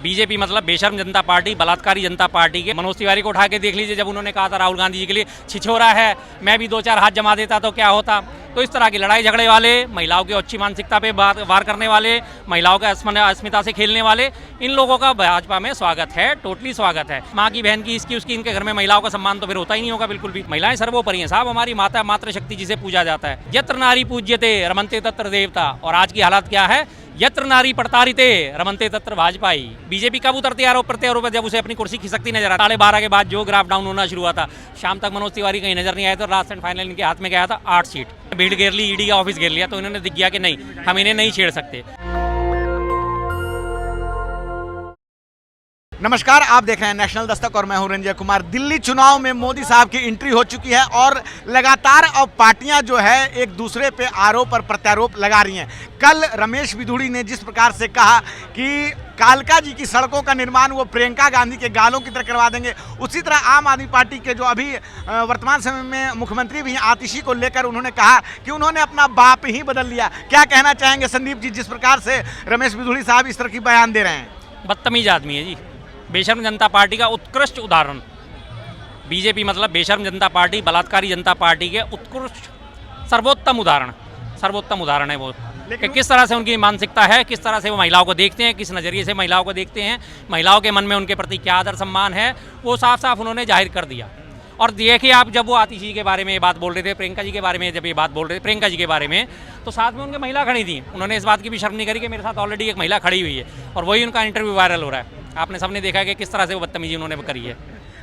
BJP मतलब बेशर्म जनता party, बलात्कारी जनता पार्टी के मनोज तिवारी को उठा के देख लीजिए। जब उन्होंने कहा था राहुल गांधी जी के लिए छिछोरा है, मैं भी 2-4 हाथ जमा देता तो क्या होता। तो इस तरह की लड़ाई झगड़े वाले, महिलाओं की अच्छी मानसिकता पे वार करने वाले, महिलाओं के अस्मिता से खेलने वाले, इन लोगों का भाजपा में स्वागत है, टोटली स्वागत है। माँ की, बहन की, इसकी उसकी, इनके घर में महिलाओं का सम्मान तो फिर होता ही नहीं होगा बिल्कुल भी। महिलाएं सर्वोपरि हैं साहब, हमारी माता मातृशक्ति जिसे पूजा जाता है। यत्र नारी पूज्यते रमन्ते तत्र देवता। और आज की हालत क्या है? यत्र नारी प्रताड़िते रमन्ते तत्र भाजपाई। बीजेपी कब उतरती आरोप प्रत्यारोप जब उसे अपनी कुर्सी खिसकती नजर आता। 12:30 के बाद जो ग्राफ डाउन होना शुरू हुआ था, शाम तक मनोज तिवारी कहीं नजर नहीं आया, तो लास्ट एंड फाइनल इनके हाथ में गया था 8 सीट। भीड़ घेर ली, ईडी का ऑफिस घेर लिया, तो इन्होंने दिख गया कि नहीं, हम इन्हें नहीं छेड़ सकते। नमस्कार, आप देख रहे हैं नेशनल दस्तक और मैं हूं रंजय कुमार। दिल्ली चुनाव में मोदी साहब की एंट्री हो चुकी है और लगातार अब पार्टियां जो है एक दूसरे पे आरोप और प्रत्यारोप लगा रही हैं। कल रमेश बिधूड़ी ने जिस प्रकार से कहा कि कालका जी की सड़कों का निर्माण वो प्रियंका गांधी के गालों की तरह करवा देंगे, उसी तरह आम आदमी पार्टी के जो अभी वर्तमान समय में मुख्यमंत्री भी हैं, आतिशी को लेकर उन्होंने कहा कि उन्होंने अपना बाप ही बदल लिया। क्या कहना चाहेंगे संदीप जी, जिस प्रकार से रमेश बिधूड़ी साहब इस तरह की बयान दे रहे हैं? बदतमीज आदमी है जी, बेशर्म जनता पार्टी का उत्कृष्ट उदाहरण। बीजेपी मतलब बेशर्म जनता पार्टी, बलात्कारी जनता पार्टी के उत्कृष्ट सर्वोत्तम उदाहरण है वो। कि किस तरह से उनकी मानसिकता है, किस तरह से वो महिलाओं को देखते हैं, किस नज़रिए से महिलाओं को देखते हैं, महिलाओं के मन में उनके प्रति क्या आदर सम्मान है, वो साफ साफ उन्होंने जाहिर कर दिया। और देखिए आप, जब वो आतिशी जी के बारे में ये बात बोल रहे थे, प्रियंका जी के बारे में जब ये बात बोल रहे थे, प्रियंका जी के बारे में, तो साथ में उनके महिला खड़ी थी। उन्होंने इस बात की भी शर्म नहीं करी कि मेरे साथ ऑलरेडी एक महिला खड़ी हुई है, और वही उनका इंटरव्यू वायरल हो रहा है। आपने सबने देखा कि किस तरह से वो बदतमीजी उन्होंने करी है।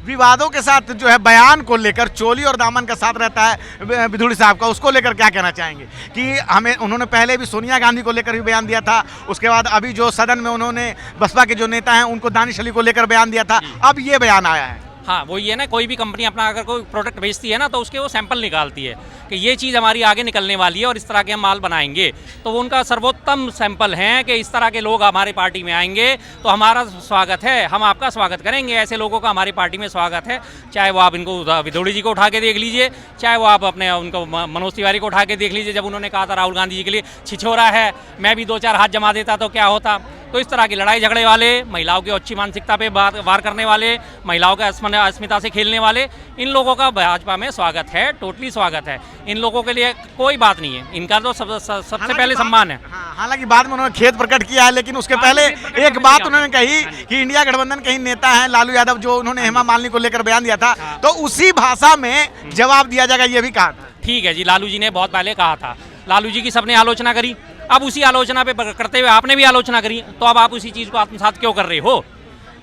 विवादों के साथ जो है बयान को लेकर चोली और दामन का साथ रहता है बिधूड़ी साहब का, उसको लेकर क्या कहना चाहेंगे? कि हमें उन्होंने पहले भी सोनिया गांधी को लेकर भी बयान दिया था, उसके बाद अभी जो सदन में उन्होंने बसपा के जो नेता हैं उनको दानिश अली को लेकर बयान दिया था, अब ये बयान आया है। हाँ, वो ये ना, कोई भी कंपनी अपना अगर कोई प्रोडक्ट बेचती है ना, तो उसके वो सैंपल निकालती है कि ये चीज़ हमारी आगे निकलने वाली है और इस तरह के हम माल बनाएंगे। तो वो उनका सर्वोत्तम सैंपल है कि इस तरह के लोग हमारे पार्टी में आएंगे तो हमारा स्वागत है, हम आपका स्वागत करेंगे। ऐसे लोगों का हमारी पार्टी में स्वागत है। चाहे वो आप इनको बिधूड़ी जी को उठा के देख लीजिए, चाहे वो आप अपने उनको मनोज तिवारी को उठा के देख लीजिए। जब उन्होंने कहा था राहुल गांधी जी के लिए छिछोरा है, मैं भी 2-4 हाथ जमा देता तो क्या होता। तो इस तरह की लड़ाई झगड़े वाले, महिलाओं की अच्छी मानसिकता पे वार करने वाले, महिलाओं के अस्मिता से खेलने वाले, इन लोगों का भाजपा में स्वागत है, टोटली स्वागत है। इन लोगों के लिए कोई बात नहीं है, इनका तो सबसे पहले सम्मान है। हालांकि बाद में उन्होंने खेद प्रकट किया है, लेकिन उसके पहले एक बात उन्होंने कही कि इंडिया गठबंधन के ही नेता हैं लालू यादव, जो उन्होंने हेमा मालिनी को लेकर बयान दिया था, तो उसी भाषा में जवाब दिया जाएगा, ये भी कहा था। ठीक है जी, लालू जी ने बहुत पहले कहा था, लालू जी की सबने आलोचना करी, अब उसी आलोचना पे करते हुए आपने भी आलोचना करी, तो अब आप उसी चीज़ को आत्मसात क्यों कर रहे हो?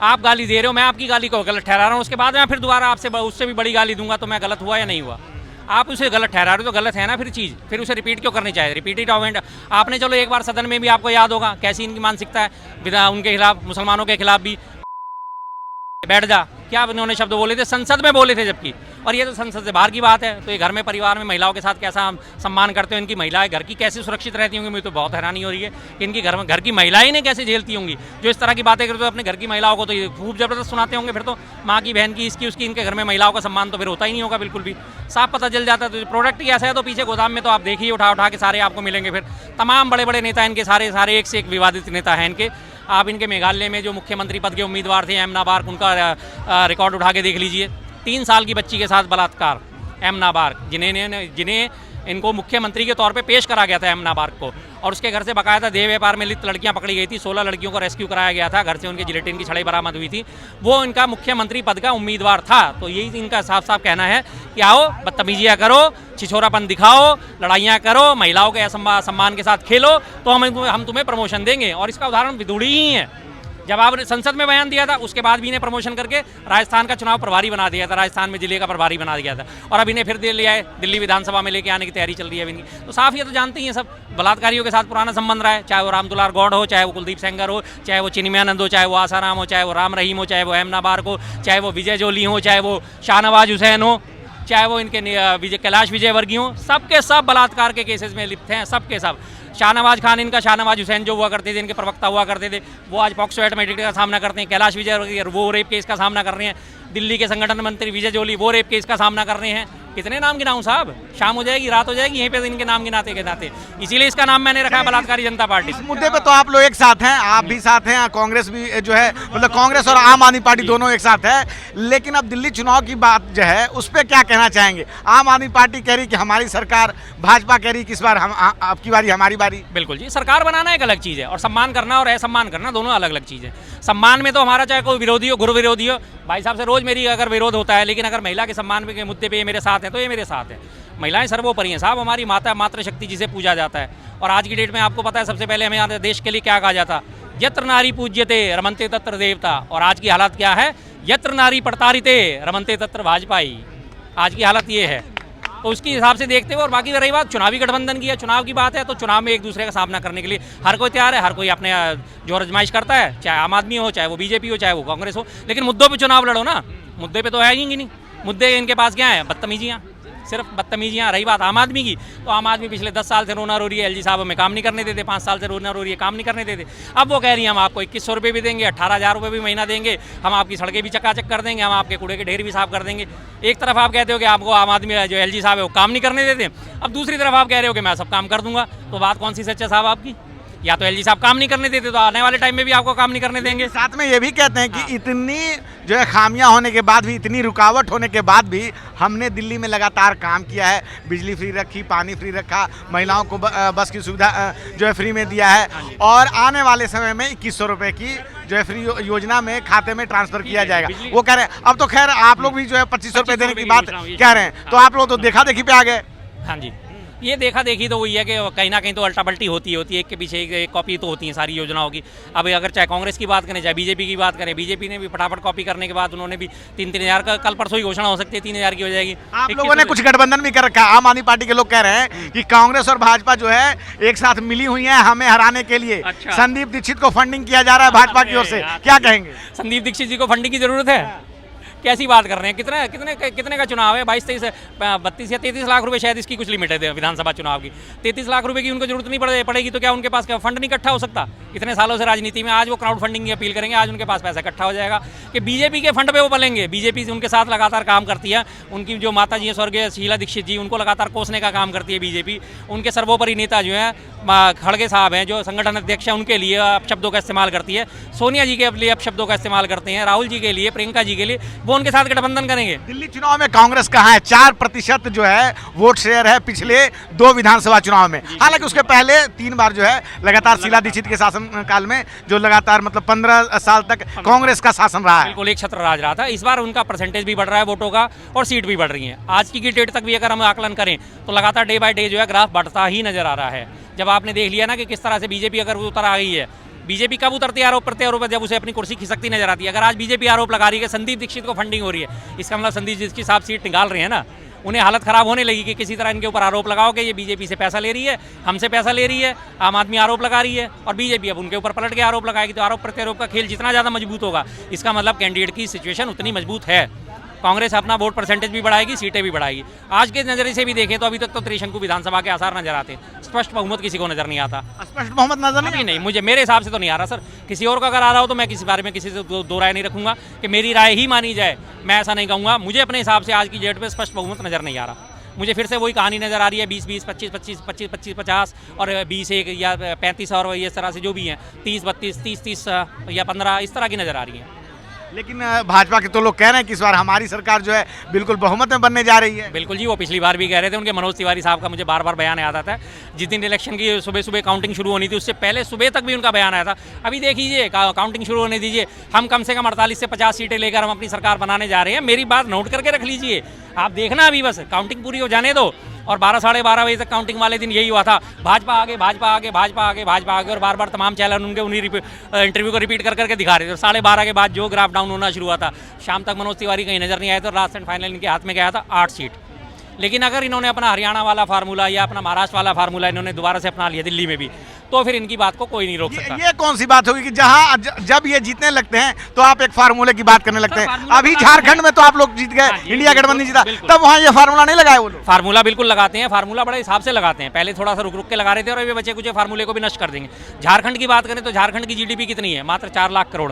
आप गाली दे रहे हो, मैं आपकी गाली को गलत ठहरा रहा हूँ, उसके बाद मैं फिर दोबारा आपसे उससे भी बड़ी गाली दूंगा, तो मैं गलत हुआ या नहीं हुआ? आप उसे गलत ठहरा रहे हो तो गलत है ना फिर चीज़, फिर उसे रिपीट क्यों करनी चाहिए? रिपीटेड ऑवेंट आपने, चलो एक बार सदन में भी आपको याद होगा कैसी इनकी मानसिकता है, उनके खिलाफ, मुसलमानों के खिलाफ भी। बैठ जा, क्या उन्होंने शब्द बोले थे, संसद में बोले थे जबकि, और ये तो संसद से बाहर की बात है। तो ये घर में, परिवार में महिलाओं के साथ कैसा सम्मान करते हो, इनकी महिलाएं घर की कैसे सुरक्षित रहती होंगी, मुझे तो बहुत हैरानी हो रही है कि इनकी घर की महिलाएं ने कैसे झेलती होंगी। जो इस तरह की बातें करते हो अपने घर की महिलाओं को, तो ये खूब जबरदस्त सुनाते होंगे। फिर तो माँ की, बहन की, इसकी उसकी, इनके घर में महिलाओं का सम्मान तो फिर होता ही नहीं होगा बिल्कुल भी, साफ पता चल जाता है। तो प्रोडक्ट ही ऐसा है, तो पीछे गोदाम में तो आप देखिए उठा के सारे आपको मिलेंगे। फिर तमाम बड़े बड़े नेता इनके, सारे एक से एक विवादित नेता हैं इनके। आप इनके मेघालय में जो मुख्यमंत्री पद के उम्मीदवार थे एमना बार्क, उनका रिकॉर्ड उठा के देख लीजिए। 3 साल की बच्ची के साथ बलात्कार, एमना बार्क, जिन्हें इनको मुख्यमंत्री के तौर पे पेश करा गया था एमना बार्क को, और उसके घर से बाकायदा देह व्यापार में लिप्त लड़कियां पकड़ी गई थी। 16 लड़कियों को रेस्क्यू कराया गया था, घर से उनके जिलेटिन की छड़ें बरामद हुई थी। वो इनका मुख्यमंत्री पद का उम्मीदवार था। तो यही इनका साफ साफ कहना है कि आओ, बदतमीजियाँ करो, छिछोरापन दिखाओ, लड़ाइयाँ करो, महिलाओं के सम्मान के साथ खेलो, तो हम तुम्हें प्रमोशन देंगे। और इसका उदाहरण बिधूड़ी ही है। जब आपने संसद में बयान दिया था, उसके बाद भी इन्हें प्रमोशन करके राजस्थान का चुनाव प्रभारी बना दिया था, राजस्थान में जिले का प्रभारी बना दिया था, और अब इन्हें फिर दिल्ली विधानसभा में लेके आने की तैयारी चल रही है इनकी। तो साफ ये तो जानते ही हैं सब, बलात्कारियों के साथ पुराना संबंध रहा है, चाहे वो रामदुलार गौड़ हो, चाहे वो कुलदीप सेंगर हो, चाहे वो चिन्मयानंद हो, चाहे वो आसाराम हो, चाहे वो राम रहीम हो, चाहे वो एमना बार्क हो, चाहे वो विजय जोली हो, चाहे वो शाहनवाज हुसैन हो, चाहे वो इनके कैलाश विजयवर्गीय हो, सबके सब बलात्कार के केसेस में लिप्त हैं, सबके सब। शाहनवाज खान, इनका शाहनवाज हुसैन जो हुआ करते थे, इनके प्रवक्ता हुआ करते थे, वो आज पॉक्सो एक्ट मेडिकेट का सामना करते हैं। कैलाश विजयवर्गीय वो रेप केस का सामना कर रहे हैं। दिल्ली के संगठन मंत्री विजय जोली वो रेप केस का सामना कर रहे हैं। कितने नाम गिनाऊं साहब, शाम हो जाएगी, रात हो जाएगी, यहीं पे इनके नाम गिनाते गिनाते, इसीलिए इसका नाम मैंने रखा है बलात्कारी जनता पार्टी। इस मुद्दे पे तो आप लोग एक साथ हैं, आप भी साथ हैं, कांग्रेस भी जो है, मतलब कांग्रेस और आम आदमी पार्टी दोनों एक साथ है। लेकिन अब दिल्ली चुनाव की बात जो है उस पर क्या कहना चाहेंगे? आम आदमी पार्टी कह रही कि हमारी सरकार, भाजपा कह रही कि इस बार हम आपकी बारी हमारी बारी। बिल्कुल जी, सरकार बनाना एक अलग चीज़ है और सम्मान करना और असम्मान करना दोनों अलग अलग चीज़ है। सम्मान में तो हमारा चाहे कोई विरोधी हो, गुरु विरोधी हो, भाई साहब से रोज मेरी अगर विरोध होता है, लेकिन अगर महिला के सम्मान के मुद्दे पे ये मेरे साथ हैं तो ये मेरे साथ है। महिलाएं सर्वोपरि हैं साहब, हमारी माता मातृशक्ति जिसे पूजा जाता है। और आज की डेट में आपको पता है सबसे पहले हमें यहाँ देश के लिए क्या कहा जाता, यत्र नारी पूज्यते रमन्ते तत्र देवता। और आज की हालत क्या है, यत्र नारी प्रताड़िते रमन्ते तत्र भाजपाई। आज की हालत ये है। तो उसके हिसाब से देखते हुए, और बाकी रही बात चुनावी गठबंधन की है, चुनाव की बात है, तो चुनाव में एक दूसरे का सामना करने के लिए हर कोई तैयार है, हर कोई अपने जो आजमाइश करता है, चाहे आम आदमी हो, चाहे वो बीजेपी हो, चाहे वो कांग्रेस हो, लेकिन मुद्दों पे चुनाव लड़ो ना। मुद्दे पे तो है ही नहीं, मुद्दे इनके पास क्या है, बदतमीजियाँ, सिर्फ बदतमीजियाँ। रही बात आम आदमी की, तो आम आदमी पिछले 10 साल से रोना रो रही है, एलजी साहब हमें काम नहीं करने देते, 5 साल से रोना रो रही है, काम नहीं करने देते। अब वो कह रही है हम आपको 2100 रुपये भी देंगे, 18,000 रुपये भी महीना देंगे, हम आपकी सड़कें भी चकाचक कर देंगे, हम आपके कूड़े के ढेर भी साफ कर देंगे। एक तरफ आप कहते हो कि आपको आम आदमी जो एलजी साहब है वो काम नहीं करने देते, अब दूसरी तरफ आप कह रहे हो कि मैं सब काम कर दूंगा। तो बात कौन सी सच है साहब आपकी? या तो एलजी साहब काम नहीं करने देते, तो आने वाले टाइम में भी आपको काम नहीं करने देंगे। साथ में ये भी कहते हैं कि इतनी जो है खामियां होने के बाद भी, इतनी रुकावट होने के बाद भी हमने दिल्ली में लगातार काम किया है, बिजली फ्री रखी, पानी फ्री रखा, महिलाओं को बस की सुविधा जो है फ्री में दिया है, और आने वाले समय में 2100 रुपये की जो है फ्री योजना में खाते में ट्रांसफर किया जाएगा। वो कह रहे हैं, अब तो खैर आप लोग भी जो है 2500 रुपये देने की बात कह रहे हैं, तो आप लोग तो देखा देखी पे आ गए। हाँ जी, ये देखा देखी तो वही है कि कहीं ना कहीं तो अल्टा पल्टी होती है, एक के पीछे एक कॉपी तो होती है सारी योजनाओं की। अब अगर चाहे कांग्रेस की बात करें, चाहे बीजेपी की बात करें, बीजेपी ने भी फटाफट कॉपी करने के बाद उन्होंने भी 3-3 हज़ार का, कल परसों ही घोषणा हो सकती है 3 हज़ार की हो जाएगी। आप लोगों ने कुछ गठबंधन भी कर रखा है, आम आदमी पार्टी के लोग कह रहे हैं कि कांग्रेस और भाजपा जो है एक साथ मिली हुई है हमें हराने के लिए। अच्छा। संदीप दीक्षित को फंडिंग किया जा रहा है भाजपा की ओर से, क्या कहेंगे? संदीप दीक्षित जी को फंडिंग की जरूरत है? कैसी बात कर रहे हैं? कितने का चुनाव है? 22-23 32 या 33 लाख रुपए शायद इसकी कुछ लिमिट है विधानसभा चुनाव की। 33 लाख रुपए की उनको जरूरत नहीं पड़ेगी, तो क्या उनके पास फंड नहीं इकट्ठा हो सकता? इतने सालों से राजनीति में, आज वो क्राउड फंडिंग की अपील करेंगे, आज उनके पास पैसा इकट्ठा हो जाएगा कि बीजेपी के फंड पे वो पलेंगे। बीजेपी उनके साथ लगातार काम करती है, उनकी जो माता जी है स्वर्गीय शीला दीक्षित जी, उनको लगातार कोसने का काम करती है बीजेपी। उनके सर्वोपरि नेता जो है खड़गे साहब हैं, जो संगठन अध्यक्ष हैं, उनके लिए अपशब्दों का इस्तेमाल करती है। सोनिया जी के लिए अपशब्दों का इस्तेमाल करते हैं, राहुल जी के लिए, प्रियंका जी के लिए, वो उनके साथ गठबंधन करेंगे। दिल्ली चुनाव में कांग्रेस कहाँ है? 4% जो है वोट शेयर है पिछले 2 विधानसभा चुनाव में। हालांकि उसके पहले 3 बार जो है लगातार शीला दीक्षित के शासन काल में जो लगातार मतलब 15 साल तक कांग्रेस का शासन रहा है, बिल्कुल एक छत्र राज रहा था। इस बार उनका परसेंटेज भी बढ़ रहा है वोटों का, और सीट भी बढ़ रही है। आज की डेट तक भी अगर हम आकलन करें तो लगातार डे बाय डे जो है ग्राफ बढ़ता ही नजर आ रहा है। जब आपने देख लिया ना कि किस तरह से बीजेपी अगर उतर आ गई है, बीजेपी कब उतरती है आरोप प्रत्यारोप, जब उसे अपनी कुर्सी खिसकती नजर आती है। अगर आज बीजेपी आरोप लगा रही है कि संदीप दीक्षित को फंडिंग हो रही है, इसका मतलब संदीप दीक्षित साहब सीट निकाल रहे हैं ना, उन्हें हालत खराब होने लगी कि किसी तरह इनके ऊपर आरोप लगाओ कि ये बीजेपी से पैसा ले रही है, हमसे पैसा ले रही है, आम आदमी आरोप लगा रही है, और बीजेपी अब उनके ऊपर पलट के आरोप लगाएगी। तो आरोप प्रत्यारोप का खेल जितना ज़्यादा मजबूत होगा, इसका मतलब कैंडिडेट की सिचुएशन उतनी मजबूत है। कांग्रेस अपना वोट परसेंटेज भी बढ़ाएगी, सीटें भी बढ़ाएगी। आज के नज़रिए से भी देखें तो अभी तक तो त्रिशंकु विधानसभा के आसार नजर आते, स्पष्ट बहुमत किसी को नजर नहीं आता। स्पष्ट बहुमत नजर नहीं, मुझे मेरे हिसाब से तो नहीं आ रहा सर। किसी और का अगर आ रहा हो तो मैं किसी बारे में किसी से दो राय नहीं रखूंगा कि मेरी राय ही मानी जाए, मैं ऐसा नहीं कहूँगा। मुझे अपने हिसाब से आज की डेट में स्पष्ट बहुमत नजर नहीं आ रहा। मुझे फिर से वही कहानी नजर आ रही है, 20-20, 25-25, 25-25, 50 और 20-1 या 35 और इस तरह से जो भी हैं, 30-32, 30-30 या 15 इस तरह की नजर आ रही है। लेकिन भाजपा के तो लोग कह रहे हैं कि इस बार हमारी सरकार जो है बिल्कुल बहुमत में बनने जा रही है। बिल्कुल जी, वो पिछली बार भी कह रहे थे। उनके मनोज तिवारी साहब का मुझे बार बार बयान याद आता है। जिस दिन इलेक्शन की सुबह सुबह काउंटिंग शुरू होनी थी, उससे पहले सुबह तक भी उनका बयान आया था, अभी देख लीजिए काउंटिंग शुरू होने दीजिए, हम कम से कम 48 से 50 सीटें लेकर हम अपनी सरकार बनाने जा रहे हैं। मेरी बात नोट करके रख लीजिए, आप देखना अभी बस काउंटिंग पूरी हो जाने दो। और 12-12:30 बजे तक काउंटिंग वाले दिन यही हुआ था, भाजपा आगे, भाजपा आगे, भाजपा आगे, भाजपा आगे, और बार बार तमाम चैनल उनके उन्हीं इंटरव्यू को रिपीट कर करके दिखा रहे थे। 12:30 के बाद जो ग्राफ डाउन होना शुरू हुआ था, शाम तक मनोज तिवारी कहीं नजर नहीं आए, तो लास्ट एंड फाइनल इनके हाथ में गया था 8 सीट। लेकिन अगर इन्होंने अपना हरियाणा वाला फार्मूला या अपना महाराष्ट्र वाला फार्मूला इन्होंने दोबारा से अपना लिया दिल्ली में भी, तो फिर इनकी बात को कोई नहीं रोक सकता। ये कौन सी बात होगी कि जहां जब ये जीतने लगते हैं तो आप एक फार्मूले की बात करने लगते हैं। अभी झारखंड में तो आप लोग जीत गए, इंडिया गठबंधन जीता, तब वहां ये फार्मूला नहीं लगाए वो लोग। फार्मूला बिल्कुल लगाते हैं, फार्मूला बड़े हिसाब से लगाते हैं। पहले थोड़ा सा रुक रुक के लगा रहे थे और अभी बचे कुछ फार्मूले को भी नष्ट कर देंगे। झारखंड की बात करें तो झारखंड की जीडीपी कितनी है? मात्र 4 लाख करोड़।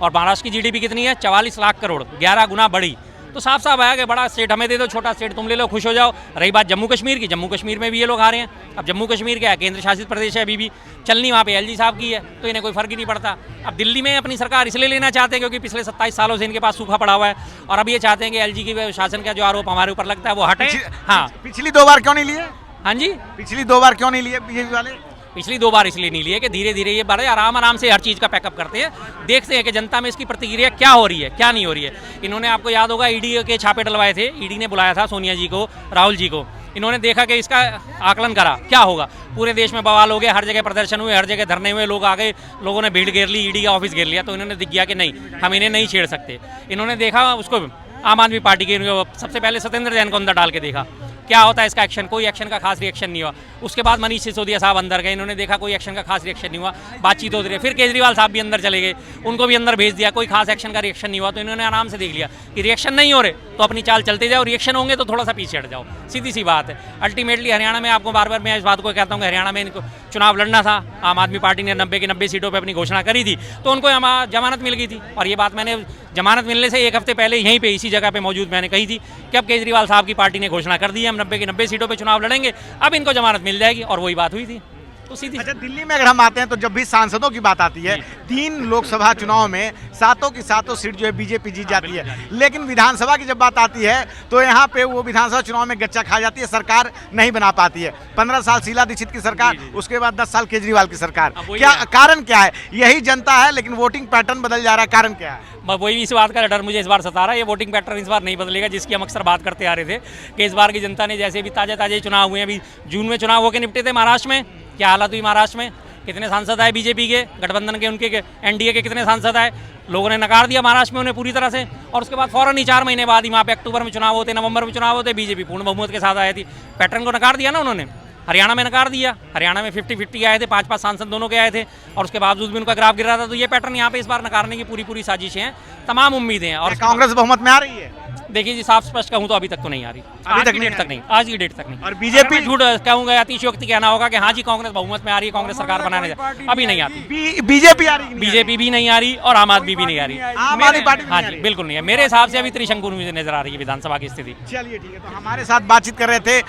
और महाराष्ट्र की जीडीपी कितनी है? 44 लाख करोड़, 11 गुना बड़ी। तो साफ साफ आया कि बड़ा स्टेट हमें दे दो, छोटा स्टेट तुम ले लो, खुश हो जाओ। रही बात जम्मू कश्मीर की, जम्मू कश्मीर में भी ये लोग आ रहे हैं। अब जम्मू कश्मीर क्या है, केंद्र शासित प्रदेश है, अभी भी चलनी वहाँ पे एलजी साहब की है, तो इन्हें कोई फर्क ही नहीं पड़ता। अब दिल्ली में अपनी सरकार इसलिए लेना चाहते हैं क्योंकि पिछले 27 सालों से इनके पास सूखा पड़ा हुआ है, और अब ये चाहते हैं कि एलजी की शासन का जो आरोप हमारे ऊपर लगता है वो हटे। हाँ, पिछली 2 बार क्यों नहीं लिए? हाँ जी, पिछली 2 बार क्यों नहीं लिए बीजेपी वाले? पिछली 2 बार इसलिए नहीं लिए कि धीरे धीरे ये बड़े आराम आराम से हर चीज़ का पैकअप करते हैं, देखते हैं कि जनता में इसकी प्रतिक्रिया क्या हो रही है, क्या नहीं हो रही है। इन्होंने, आपको याद होगा, ईडी के छापे डलवाए थे, ईडी ने बुलाया था सोनिया जी को, राहुल जी को। इन्होंने देखा कि इसका आकलन करा क्या होगा, पूरे देश में बवाल हो गया, हर जगह प्रदर्शन हुए, हर जगह धरने हुए, लोग आ गए, लोगों ने भीड़ घेर ली, ईडी का ऑफिस घेर लिया। तो इन्होंने दिख गया कि नहीं, हम इन्हें नहीं छेड़ सकते। इन्होंने देखा उसको, आम आदमी पार्टी के सबसे पहले सत्येंद्र जैन को अंदर डाल के देखा क्या होता है इसका एक्शन। कोई एक्शन का खास रिएक्शन नहीं हुआ। उसके बाद मनीष सिसोदिया साहब अंदर गए, इन्होंने देखा कोई एक्शन का खास रिएक्शन नहीं हुआ, बातचीत होती रही। फिर केजरीवाल साहब भी अंदर चले गए, उनको भी अंदर भेज दिया, कोई खास एक्शन का रिएक्शन नहीं हुआ। तो इन्होंने आराम से देख लिया कि रिएक्शन नहीं हो रहे तो अपनी चाल चलते जाओ, रिएक्शन होंगे तो थोड़ा सा पीछे हट जाओ, सीधी सी बात है। अल्टीमेटली हरियाणा में, आपको बार बार मैं इस बात को कहता हूँ कि हरियाणा में इनको चुनाव लड़ना था, आम आदमी पार्टी ने 90 की 90 सीटों पर अपनी घोषणा करी थी, तो उनको जमानत मिल गई थी। और ये बात मैंने जमानत मिलने से 1 हफ्ते पहले यहीं पे इसी जगह पे मौजूद मैंने कही थी कि अब केजरीवाल साहब की पार्टी ने घोषणा कर दी है, हम 90 की 90 सीटों पे चुनाव लड़ेंगे, अब इनको जमानत मिल जाएगी, और वही बात हुई थी। तो सीधी। अच्छा, दिल्ली में अगर हम आते हैं तो जब भी सांसदों की बात आती है, 3 लोकसभा चुनाव में 7 की 7 सीट जो है बीजेपी जीत जाती है, लेकिन विधानसभा की जब बात आती है तो यहाँ पे वो विधानसभा चुनाव में गच्चा खा जाती है, सरकार नहीं बना पाती है। 15 साल शीला दीक्षित की सरकार, उसके बाद 10 साल केजरीवाल की सरकार। क्या कारण क्या है? यही जनता है, लेकिन वोटिंग पैटर्न बदल जा रहा है, कारण क्या है? वही इस बात का डर मुझे इस बार सता रहा है। ये वोटिंग पैटर्न इस बार नहीं बदलेगा, जिसकी हम अक्सर बात करते आ रहे थे कि इस बार की जनता ने, जैसे भी ताजे चुनाव हुए, अभी जून में चुनाव होकर निपटे थे महाराष्ट्र में, क्या हालत हुई महाराष्ट्र में, कितने सांसद आए बीजेपी के, गठबंधन के, उनके एनडीए के कितने सांसद आए, लोगों ने नकार दिया महाराष्ट्र में उन्हें पूरी तरह से। और उसके बाद फौरन ही 4 महीने बाद ही, वहाँ पे अक्टूबर में चुनाव होते, नवंबर में चुनाव होते, बीजेपी पूर्ण बहुमत के साथ आई थी। पैटर्न को नकार दिया ना उन्होंने। हरियाणा में नकार दिया, हरियाणा में 50-50 आए थे, 5-5 सांसद दोनों के आए थे, और उसके बावजूद भी उनका ग्राफ गिर रहा था। तो ये पैटर्न यहाँ पे इस बार नकारने की पूरी साजिशें हैं, तमाम उम्मीदें हैं। और कांग्रेस बहुमत में आ रही है? देखिए जी, साफ स्पष्ट कहूँ तो अभी तक तो नहीं आ रही, अभी तक डेट तक नहीं, आज की डेट तक नहीं। और बीजेपी, झूठ कहूँगा, अतिशयोक्ति कहना होगा कि हाँ जी कांग्रेस बहुमत में आ रही है, कांग्रेस सरकार बनाने, अभी नहीं आती। बीजेपी आ रही, बीजेपी भी नहीं आ रही और आम आदमी भी नहीं आ रही, आम आदमी पार्टी, हाँ जी बिल्कुल नहीं है। मेरे हिसाब से अभी त्रिशंकु नजर आ रही है विधानसभा की स्थिति। चलिए ठीक है, तो हमारे साथ बातचीत कर रहे थे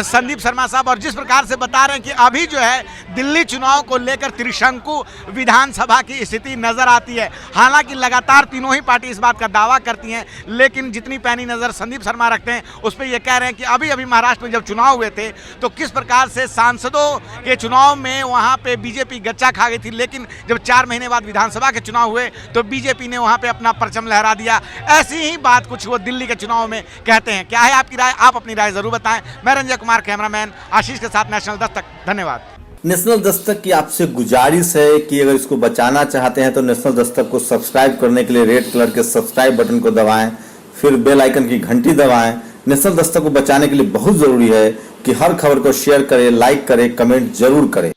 संदीप शर्मा साहब, और जिस प्रकार से बता रहे हैं कि अभी जो है दिल्ली चुनाव को लेकर त्रिशंकु विधानसभा की स्थिति नजर आती है। हालांकि लगातार तीनों ही पार्टी इस बात का दावा करती हैं, लेकिन जितनी पैनी नजर संदीप शर्मा रखते हैं उस पर यह कह रहे हैं कि अभी महाराष्ट्र में जब चुनाव हुए थे तो किस प्रकार से सांसदों के चुनाव में वहां पे बीजेपी गच्चा खा गई थी, लेकिन जब 4 महीने बाद विधानसभा के चुनाव हुए तो बीजेपी ने वहां पे अपना परचम लहरा दिया। ऐसी ही बात कुछ वो दिल्ली के चुनाव में कहते हैं। क्या है आपकी राय? आप अपनी राय जरूर बताएं। मैं रंजय कुमार, कैमरामैन आशीष के साथ, नेशनल दस्तक। धन्यवाद। नेशनल दस्तक की आपसे गुजारिश है कि अगर इसको बचाना चाहते हैं तो नेशनल दस्तक को सब्सक्राइब करने के लिए रेड कलर के सब्सक्राइब बटन को दबाएं, फिर बेल आइकन की घंटी दबाएं। नेशनल दस्तक को बचाने के लिए बहुत जरूरी है कि हर खबर को शेयर करें, लाइक करें, कमेंट जरूर करें।